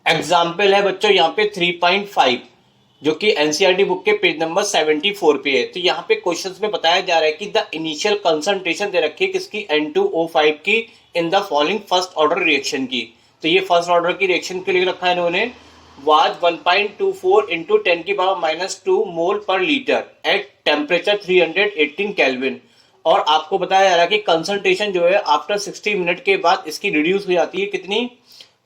Example है बच्चों यहाँ पे 3.5 जो कि एनसीईआरटी बुक के पेज नंबर 74 पे है। तो यहाँ पे क्वेश्चंस में बताया जा रहा है कि द इनिशियल कंसंट्रेशन दे रखी है किसकी, N2O5 की, in the following first order reaction की। तो ये फर्स्ट ऑर्डर की रिएक्शन के लिए रखा है इन्होंने, वाज 1.24 इंटू 10⁻⁻2 मोल पर लीटर एट टेम्परेचर 318 केल्विन। और आपको बताया जा रहा है कि कंसंट्रेशन जो है आफ्टर 60 मिनट के बाद इसकी रिड्यूस हो जाती है कितनी,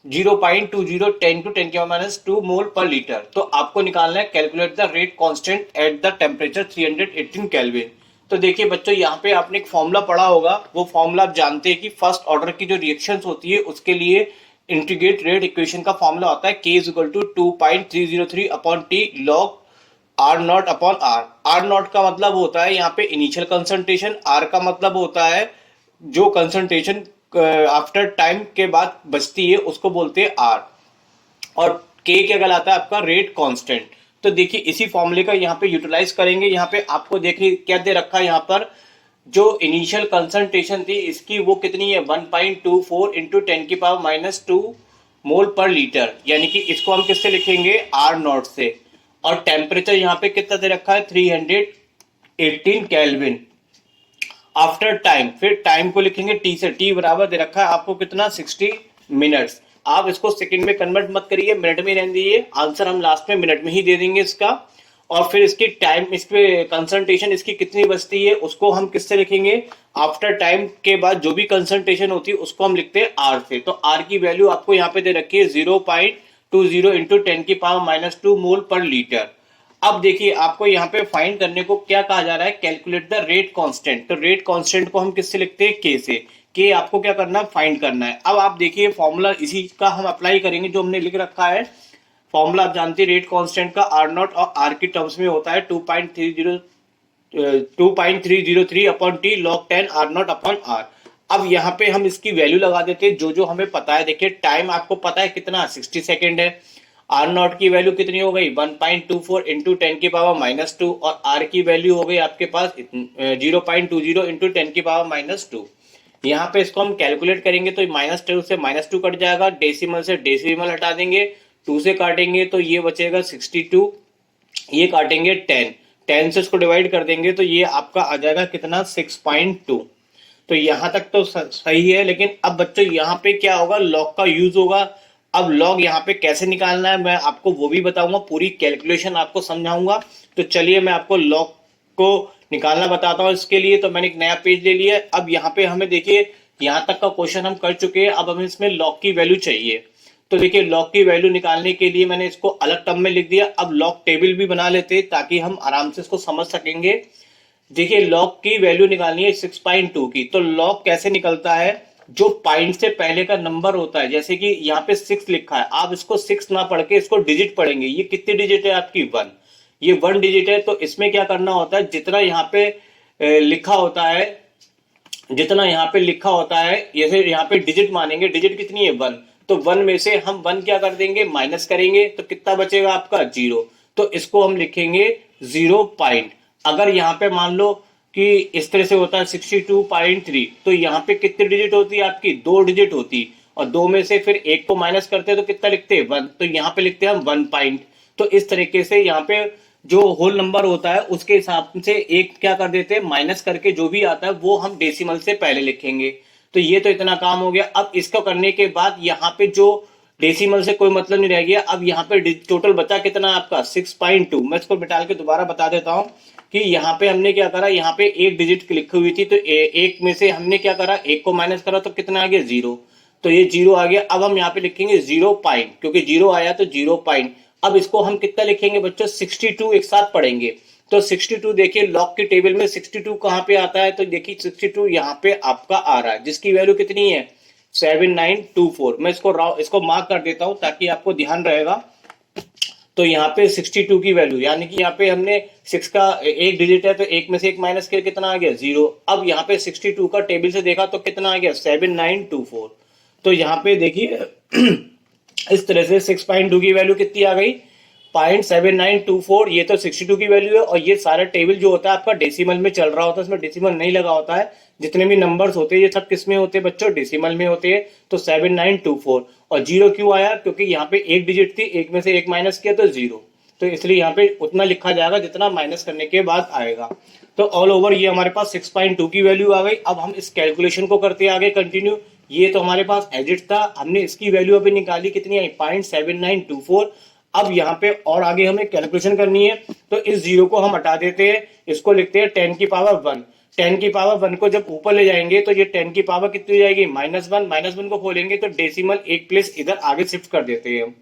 0.2010 टू 10⁻⁻2 मोल पर लीटर। तो आपको निकालना है calculate the rate constant at the temperature 318 kelvin. तो देखिए बच्चों यहाँ पे आपने एक फॉर्मूला पढ़ा होगा, वो फॉर्मूला आप जानते हैं कि फर्स्ट ऑर्डर की जो रिएक्शंस होती है उसके लिए इंटीग्रेट रेट इक्वेशन का फॉर्मूला होता है K is equal to 2.303 upon t log R naught upon R. R naught का मतलब होता है यहाँ पे इनिशियल कंसंट्रेशन, आर का मतलब होता है जो कंसंट्रेशन आफ्टर टाइम के बाद बचती है उसको बोलते हैं आर, और के क्या कहलाता है आपका रेट कांस्टेंट। तो देखिए इसी फॉर्मूले का यहाँ पे यूटिलाइज करेंगे। यहाँ पे आपको देखिए क्या दे रखा है, यहाँ पर जो इनिशियल कंसंट्रेशन थी इसकी वो कितनी है, 1.24 इंटू 10⁻⁻2 मोल पर लीटर, यानी कि इसको हम किससे लिखेंगे, आर नॉट से। और टेम्परेचर यहाँ पे कितना दे रखा है, 318 केल्विन आफ्टर टाइम। फिर टाइम को लिखेंगे टी से, टी बराबर दे रखा है आपको कितना, 60 मिनट्स। आप इसको सेकंड में कन्वर्ट मत करिए, मिनट में रहने दीजिए, आंसर हम लास्ट में मिनट में ही दे देंगे इसका। और फिर इसकी टाइम, इस पे कंसंट्रेशन इसकी कितनी बचती है उसको हम किससे लिखेंगे, आफ्टर टाइम के बाद जो भी कंसंट्रेशन होती है उसको हम लिखते हैं आर से। तो आर की वैल्यू आपको यहाँ पे दे रखी है 0.20 इंटू 10⁻⁻2 मोल पर लीटर। अब देखिए आपको यहाँ पे फाइंड करने को क्या कहा जा रहा है, कैलकुलेट द रेट कांस्टेंट। तो रेट कांस्टेंट को हम किससे लिखते हैं, के से। के आपको क्या करना है, फाइंड करना है। अब आप देखिए फॉर्मूला इसी का हम अप्लाई करेंगे जो हमने लिख रखा है। फॉर्मूला आप जानते हैं रेट कांस्टेंट का, आर नॉट और आर की टर्म्स में होता है 2.303 upon t log 10 R naught upon R. अब यहाँ पे हम इसकी वैल्यू लगा देते हैं जो जो हमें पता है। देखिए टाइम आपको पता है कितना, 60 सेकेंड है। आर नॉट की वैल्यू कितनी हो गई, 1.24 इंटू 10⁻⁻2, और आर की वैल्यू हो गई आपके पास 0.20 इंटू 10⁻⁻2। यहाँ पे इसको हम कैलकुलेट करेंगे तो -2 से -2 कट जाएगा, डेसिमल से डेसिमल हटा देंगे, 2 से काटेंगे तो ये बचेगा 62, ये काटेंगे 10, 10 से इसको डिवाइड कर देंगे तो ये आपका आ जाएगा कितना, 6.2। तो यहाँ तक तो सही है, लेकिन अब बच्चों यहाँ पे क्या होगा, लॉग का यूज होगा। अब लॉग यहाँ पे कैसे निकालना है मैं आपको वो भी बताऊंगा, पूरी कैलकुलेशन आपको समझाऊंगा। तो चलिए मैं आपको लॉग को निकालना बताता हूँ। इसके लिए तो मैंने एक नया पेज ले लिया है। अब यहाँ पे हमें देखिए यहाँ तक का क्वेश्चन हम कर चुके हैं, अब हमें इसमें लॉग की वैल्यू चाहिए। तो देखिए लॉग की वैल्यू निकालने के लिए मैंने इसको अलग टर्म में लिख दिया। अब लॉग टेबल भी बना लेते हैं ताकि हम आराम से इसको समझ सकेंगे। देखिए लॉग की वैल्यू निकालनी है 6.2 की। तो लॉग कैसे निकलता है, जो पॉइंट से पहले का नंबर होता है, जैसे कि यहाँ पे 6 लिखा है, आप इसको 6 ना पढ़ के इसको डिजिट पढ़ेंगे। ये कितनी डिजिट है आपकी, 1। ये 1 डिजिट है। तो इसमें क्या करना होता है, जितना यहाँ पे लिखा होता है, जितना यहाँ पे लिखा होता है, जैसे यहाँ पे डिजिट मानेंगे, डिजिट कितनी है, 1। तो 1 में से हम 1 क्या कर देंगे, माइनस करेंगे, तो कितना बचेगा आपका, 0। तो इसको हम लिखेंगे 0 पॉइंट। अगर यहाँ पे मान लो कि इस तरह से होता है 62.3, तो यहाँ पे कितनी डिजिट होती है आपकी, 2 डिजिट होती, और 2 में से फिर 1 को माइनस करते हैं तो कितना लिखते हैं, 1। तो यहाँ पे लिखते हैं हम 1 पॉइंट। तो इस तरीके से यहाँ पे जो होल नंबर होता है उसके हिसाब से एक क्या कर देते हैं, माइनस करके जो भी आता है वो हम डेसिमल से पहले लिखेंगे। तो ये तो इतना काम हो गया। अब इसको करने के बाद यहाँ पे जो डेसिमल से कोई मतलब नहीं रह गया। अब यहाँ पे टोटल बचा कितना आपका, 6.2। मैं इसको बिटाल के दोबारा बता देता हूँ कि यहाँ पे हमने क्या करा, यहाँ पे एक डिजिट लिखी हुई थी, तो एक में से हमने क्या करा, एक को माइनस करा तो कितना आ गया, 0। तो ये 0 आ गया। अब हम यहाँ पे लिखेंगे 0 पॉइंट, क्योंकि 0 आया तो 0 पॉइंट। अब इसको हम कितना लिखेंगे बच्चों, 62 एक साथ पढ़ेंगे। तो 62 देखिए लॉग की टेबल में 62 कहाँ पे आता है, तो देखिए 62 यहाँ पे आपका आ रहा है, जिसकी वैल्यू कितनी है, 7924। मैं इसको मार्क कर देता हूं ताकि आपको ध्यान रहेगा। तो यहाँ पे 62 की वैल्यू, यानी कि यहाँ पे हमने 6 का एक डिजिट है तो एक में से एक माइनस किया, कितना आ गया, 0। अब यहाँ पे 62 का टेबल से देखा तो कितना आ गया, 7924। तो यहाँ पे देखिए इस तरह से 6.2 की वैल्यू कितनी आ गई, 0.7924, ये तो 62 की वैल्यू है। और ये सारा टेबल जो होता है आपका डेसिमल में चल रहा होता है, इसमें डेसिमल नहीं लगा होता है। जितने भी नंबर्स होते हैं ये सब किस में होते हैं बच्चों, डेसिमल में होते हैं। तो 7924। और जीरो क्यों आया, क्योंकि यहाँ पे एक डिजिट थी, एक में से एक माइनस किया तो जीरो, तो इसलिए यहाँ पे उतना लिखा जाएगा जितना माइनस करने के बाद आएगा। तो ऑल ओवर ये हमारे पास 6.2 की वैल्यू आ गई। अब हम इस कैलकुलेशन को करते हैं आगे कंटिन्यू। ये तो हमारे पास एजिट था, हमने इसकी वैल्यू अभी निकाली, कितनी आई, 0.7924। अब यहाँ पे और आगे हमें कैलकुलेशन करनी है, तो इस जीरो को हम हटा देते हैं, इसको लिखते हैं 10 की पावर 1। 10 की पावर 1 को जब ऊपर ले जाएंगे तो ये 10 की पावर कितनी हो जाएगी, -1। -1 को खोलेंगे तो डेसिमल एक प्लेस इधर आगे शिफ्ट कर देते हैं।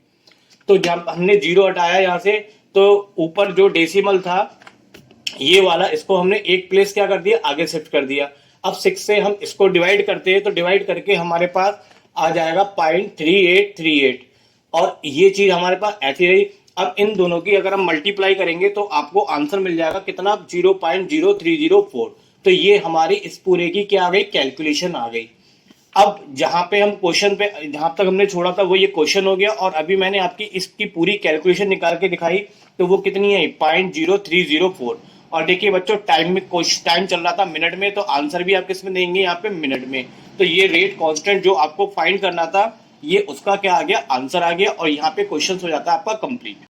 तो जब हमने जीरो हटाया यहाँ से, तो ऊपर जो डेसिमल था ये वाला, इसको हमने एक प्लेस क्या कर दिया, आगे शिफ्ट कर दिया। अब 6 से हम इसको डिवाइड करते हैं, तो डिवाइड करके हमारे पास आ जाएगा 0.3838। और ये चीज हमारे पास ऐसी रही। अब इन दोनों की अगर हम मल्टीप्लाई करेंगे तो आपको आंसर मिल जाएगा कितना, 0.0304। तो ये हमारी इस पूरे की क्या आ गई, कैलकुलेशन आ गई। अब जहां पे हम क्वेश्चन पे, जहां तक हमने छोड़ा था वो ये क्वेश्चन हो गया, और अभी मैंने आपकी इसकी पूरी कैलकुलेशन निकाल के दिखाई, तो वो कितनी है, 0.0304। और देखिए बच्चों, टाइम में टाइम चल रहा था मिनट में, तो आंसर भी आप किस में देंगे, यहाँ पे मिनट में। तो ये रेट कांस्टेंट जो आपको फाइंड करना था, ये उसका क्या आ गया, आंसर आ गया। और यहाँ पे क्वेश्चन हो जाता है आपका कंप्लीट।